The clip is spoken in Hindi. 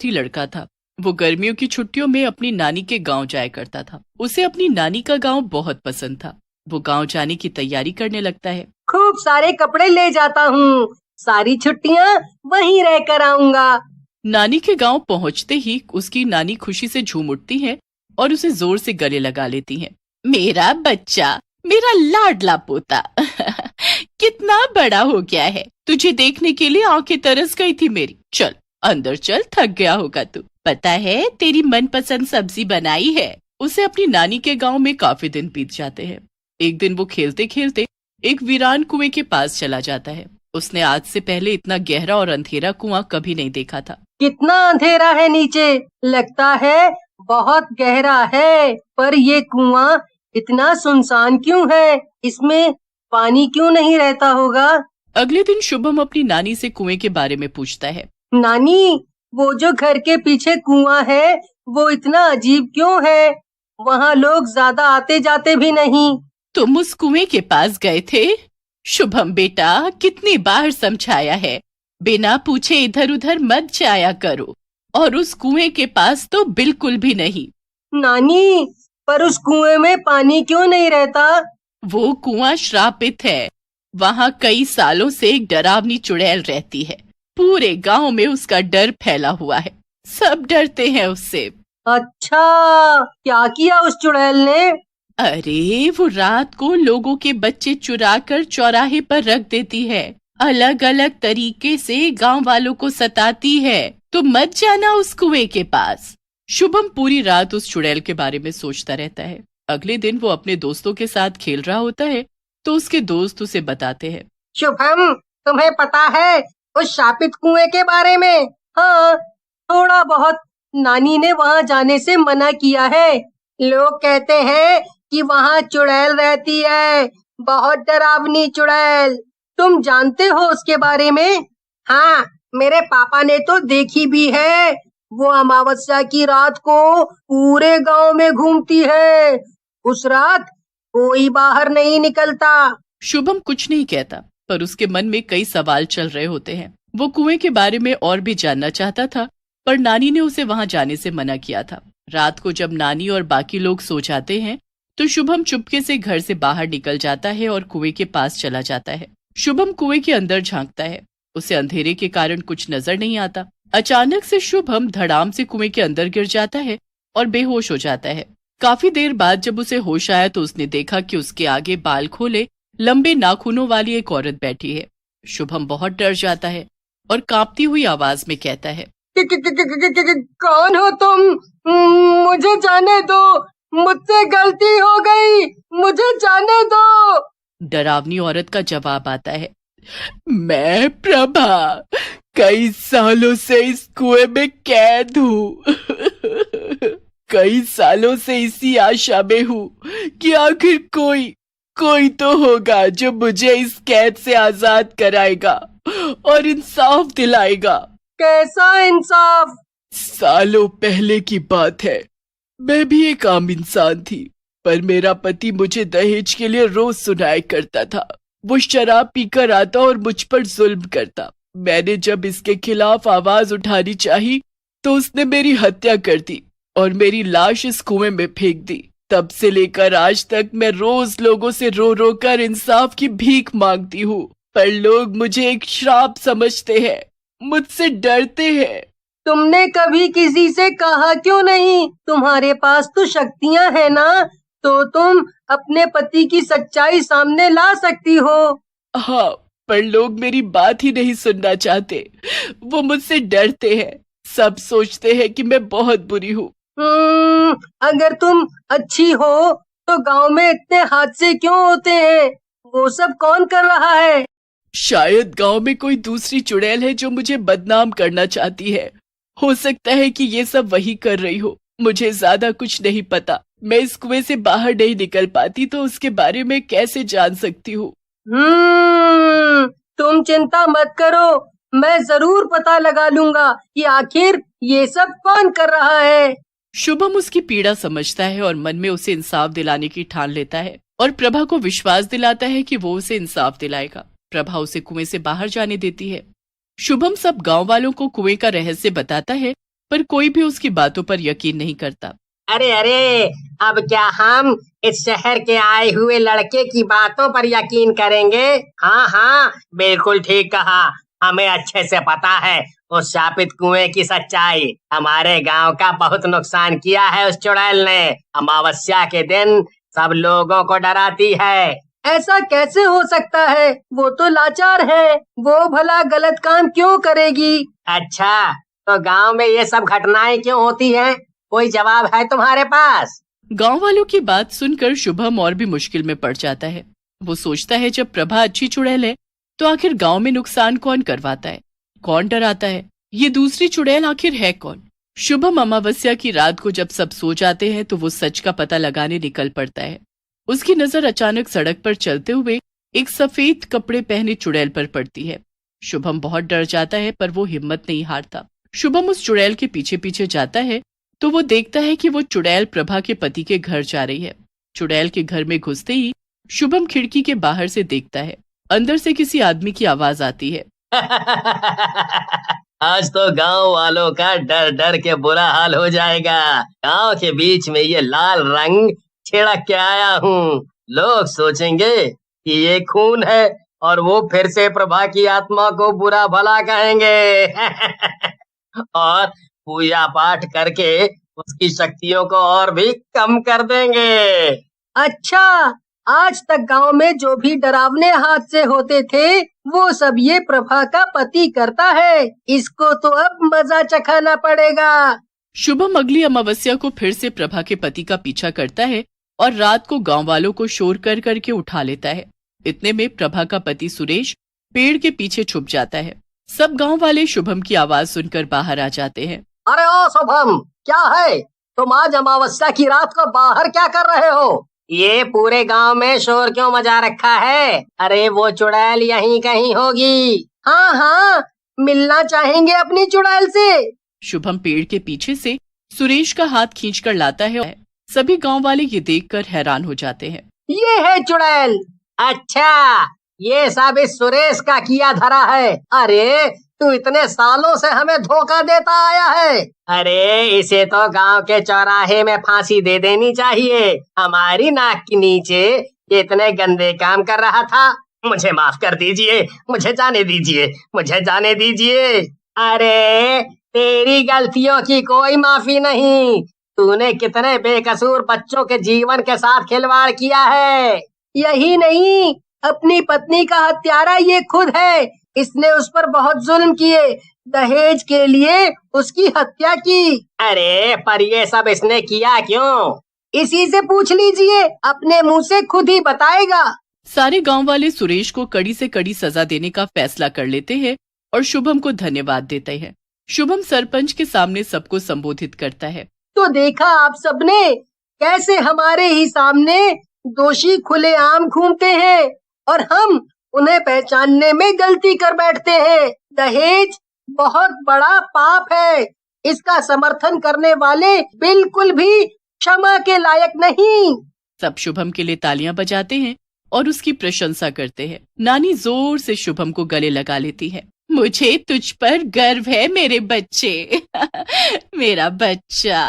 लड़का था। वो गर्मियों की छुट्टियों में अपनी नानी के गांव जाया करता था। उसे अपनी नानी का गांव बहुत पसंद था। वो गांव जाने की तैयारी करने लगता है। खूब सारे कपड़े ले जाता हूँ, सारी छुट्टियाँ वहीं रह कर आऊंगा। नानी के गांव पहुंचते ही उसकी नानी खुशी से झूम उठती है और उसे जोर से गले लगा लेती है। मेरा बच्चा, मेरा लाडला पोता कितना बड़ा हो गया है। तुझे देखने के लिए आंखें तरस गई थी मेरी। चल अंदर चल, थक गया होगा तू। पता है तेरी मनपसंद सब्जी बनाई है। उसे अपनी नानी के गांव में काफी दिन बीत जाते हैं। एक दिन वो खेलते खेलते एक वीरान कुएं के पास चला जाता है। उसने आज से पहले इतना गहरा और अंधेरा कुआं कभी नहीं देखा था। कितना अंधेरा है नीचे, लगता है बहुत गहरा है। पर ये कुआं इतना सुनसान क्यों है? इसमें पानी क्यों नहीं रहता होगा? अगले दिन शुभम अपनी नानी से कुएं के बारे में पूछता है। नानी, वो जो घर के पीछे कुआं है, वो इतना अजीब क्यों है? वहाँ लोग ज्यादा आते जाते भी नहीं। तुम उस कुएं के पास गए थे? शुभम बेटा, कितनी बार समझाया है, बिना पूछे इधर उधर मत जाया करो। और उस कुएं के पास तो बिल्कुल भी नहीं। नानी, पर उस कुएं में पानी क्यों नहीं रहता? वो कुआं श्रापित है। वहाँ कई सालों से एक डरावनी चुड़ैल रहती है। पूरे गांव में उसका डर फैला हुआ है। सब डरते हैं उससे। अच्छा, क्या किया उस चुड़ैल ने? अरे वो रात को लोगों के बच्चे चुरा कर चौराहे पर रख देती है। अलग अलग तरीके से गांव वालों को सताती है। तो मत जाना उस कुएं के पास। शुभम पूरी रात उस चुड़ैल के बारे में सोचता रहता है। अगले दिन वो अपने दोस्तों के साथ खेल रहा होता है तो उसके दोस्त उसे बताते हैं। शुभम, तुम्हें पता है उस शापित कुएं के बारे में? हाँ, थोड़ा बहुत। नानी ने वहाँ जाने से मना किया है। लोग कहते हैं कि वहाँ चुड़ैल रहती है, बहुत डरावनी चुड़ैल। तुम जानते हो उसके बारे में? हाँ, मेरे पापा ने तो देखी भी है। वो अमावस्या की रात को पूरे गांव में घूमती है। उस रात कोई बाहर नहीं निकलता। शुभम कुछ नहीं कहता, पर उसके मन में कई सवाल चल रहे होते हैं। वो कुएं के बारे में और भी जानना चाहता था, पर नानी ने उसे वहां जाने से मना किया था। रात को जब नानी और बाकी लोग सो जाते हैं तो शुभम चुपके से घर से बाहर निकल जाता है और कुएं के पास चला जाता है। शुभम कुएं के अंदर झांकता है। उसे अंधेरे के कारण कुछ नजर नहीं आता। अचानक से शुभम धड़ाम से कुएं के अंदर गिर जाता है और बेहोश हो जाता है। काफी देर बाद जब उसे होश आया तो उसने देखा कि उसके आगे बाल खोले लंबे नाखूनों वाली एक औरत बैठी है। शुभम बहुत डर जाता है और कांपती हुई आवाज में कहता है, कौन हो तुम? मुझे जाने दो, मुझसे गलती हो गई, मुझे जाने दो। डरावनी औरत का जवाब आता है, मैं प्रभा, कई सालों से इस कुएं में कैद हूँ। कई सालों से इसी आशा में हूँ कि आखिर कोई तो होगा जो मुझे इस कैद से आजाद कराएगा और इंसाफ दिलाएगा। कैसा इंसाफ? सालों पहले की बात है। मैं भी एक आम इंसान थी, पर मेरा पति मुझे दहेज के लिए रोज सुनाया करता था। वो शराब पीकर आता और मुझ पर जुल्म करता। मैंने जब इसके खिलाफ आवाज उठानी चाही तो उसने मेरी हत्या कर दी और मेरी लाश इस कुएं में फेंक दी। तब से लेकर आज तक मैं रोज लोगों से रो रो कर इंसाफ की भीख मांगती हूँ, पर लोग मुझे एक श्राप समझते हैं, मुझसे डरते हैं। तुमने कभी किसी से कहा क्यों नहीं? तुम्हारे पास तो शक्तियाँ है ना, तो तुम अपने पति की सच्चाई सामने ला सकती हो। हाँ, पर लोग मेरी बात ही नहीं सुनना चाहते। वो मुझसे डरते हैं। सब सोचते हैं कि मैं बहुत बुरी हूँ। अगर तुम अच्छी हो तो गांव में इतने हादसे क्यों होते हैं? वो सब कौन कर रहा है? शायद गांव में कोई दूसरी चुड़ैल है जो मुझे बदनाम करना चाहती है। हो सकता है कि ये सब वही कर रही हो। मुझे ज्यादा कुछ नहीं पता। मैं इस कुएं से बाहर नहीं निकल पाती तो उसके बारे में कैसे जान सकती हूँ। तुम चिंता मत करो, मैं जरूर पता लगा लूंगा कि आखिर ये सब कौन कर रहा है। शुभम उसकी पीड़ा समझता है और मन में उसे इंसाफ दिलाने की ठान लेता है और प्रभा को विश्वास दिलाता है कि वो उसे इंसाफ दिलाएगा। प्रभा उसे कुएं से बाहर जाने देती है। शुभम सब गांव वालों को कुएं का रहस्य बताता है पर कोई भी उसकी बातों पर यकीन नहीं करता। अरे अरे, अब क्या हम इस शहर के आए हुए लड़के की बातों पर यकीन करेंगे? हाँ हाँ, बिल्कुल ठीक कहा। हमें अच्छे से पता है उस शापित कुएं की सच्चाई। हमारे गांव का बहुत नुकसान किया है उस चुड़ैल ने। अमावस्या के दिन सब लोगों को डराती है। ऐसा कैसे हो सकता है? वो तो लाचार है। वो भला गलत काम क्यों करेगी? अच्छा, तो गांव में ये सब घटनाएं क्यों होती हैं? कोई जवाब है तुम्हारे पास? गांव वालों की बात सुनकर शुभम और भी मुश्किल में पड़ जाता है। वो सोचता है जब प्रभा अच्छी चुड़ैल है तो आखिर गांव में नुकसान कौन करवाता है, कौन डराता है? ये दूसरी चुड़ैल आखिर है कौन? शुभम अमावस्या की रात को जब सब सो जाते हैं तो वो सच का पता लगाने निकल पड़ता है। उसकी नजर अचानक सड़क पर चलते हुए एक सफेद कपड़े पहने चुड़ैल पर पड़ती है। शुभम बहुत डर जाता है पर वो हिम्मत नहीं हारता। शुभम उस चुड़ैल के पीछे पीछे जाता है तो वो देखता है कि वो चुड़ैल प्रभा के पति के घर जा रही है। चुड़ैल के घर में घुसते ही शुभम खिड़की के बाहर से देखता है, अंदर से किसी आदमी की आवाज आती है। आज तो गांव वालों का डर डर के बुरा हाल हो जाएगा। गांव के बीच में ये लाल रंग छिड़क के आया हूँ। लोग सोचेंगे कि ये खून है और वो फिर से प्रभा की आत्मा को बुरा भला कहेंगे। और पूजा पाठ करके उसकी शक्तियों को और भी कम कर देंगे। अच्छा, आज तक गांव में जो भी डरावने हादसे होते थे वो सब ये प्रभा का पति करता है। इसको तो अब मजा चखाना पड़ेगा। शुभम अगली अमावस्या को फिर से प्रभा के पति का पीछा करता है और रात को गांव वालों को शोर कर करके उठा लेता है। इतने में प्रभा का पति सुरेश पेड़ के पीछे छुप जाता है। सब गांव वाले शुभम की आवाज सुनकर बाहर आ जाते हैं। अरे ओ शुभम, क्या है? तुम आज अमावस्या की रात को बाहर क्या कर रहे हो? ये पूरे गांव में शोर क्यों मचा रखा है? अरे वो चुड़ैल यहीं कहीं होगी। हाँ हाँ, मिलना चाहेंगे अपनी चुड़ैल से। शुभम पेड़ के पीछे से सुरेश का हाथ खींचकर लाता है। सभी गांव वाले ये देखकर हैरान हो जाते हैं। ये है चुड़ैल? अच्छा, ये सब इस सुरेश का किया धरा है। अरे तू इतने सालों से हमें धोखा देता आया है। अरे इसे तो गांव के चौराहे में फांसी दे देनी चाहिए। हमारी नाक के नीचे ये इतने गंदे काम कर रहा था। मुझे माफ कर दीजिए, मुझे जाने दीजिए, मुझे जाने दीजिए। अरे तेरी गलतियों की कोई माफी नहीं। तूने कितने बेकसूर बच्चों के जीवन के साथ खिलवाड़ किया है। यही नहीं, अपनी पत्नी का हत्यारा ये खुद है। इसने उस पर बहुत जुल्म किए, दहेज के लिए उसकी हत्या की। अरे पर ये सब इसने किया क्यों? इसी से पूछ लीजिए, अपने मुंह से खुद ही बताएगा। सारे गांव वाले सुरेश को कड़ी से कड़ी सजा देने का फैसला कर लेते हैं और शुभम को धन्यवाद देते हैं। शुभम सरपंच के सामने सबको संबोधित करता है। तो देखा आप सबने कैसे हमारे ही सामने दोषी खुलेआम घूमते हैं और हम उन्हें पहचानने में गलती कर बैठते हैं। दहेज बहुत बड़ा पाप है। इसका समर्थन करने वाले बिल्कुल भी क्षमा के लायक नहीं। सब शुभम के लिए तालियां बजाते हैं और उसकी प्रशंसा करते हैं। नानी जोर से शुभम को गले लगा लेती है। मुझे तुझ पर गर्व है मेरे बच्चे। मेरा बच्चा।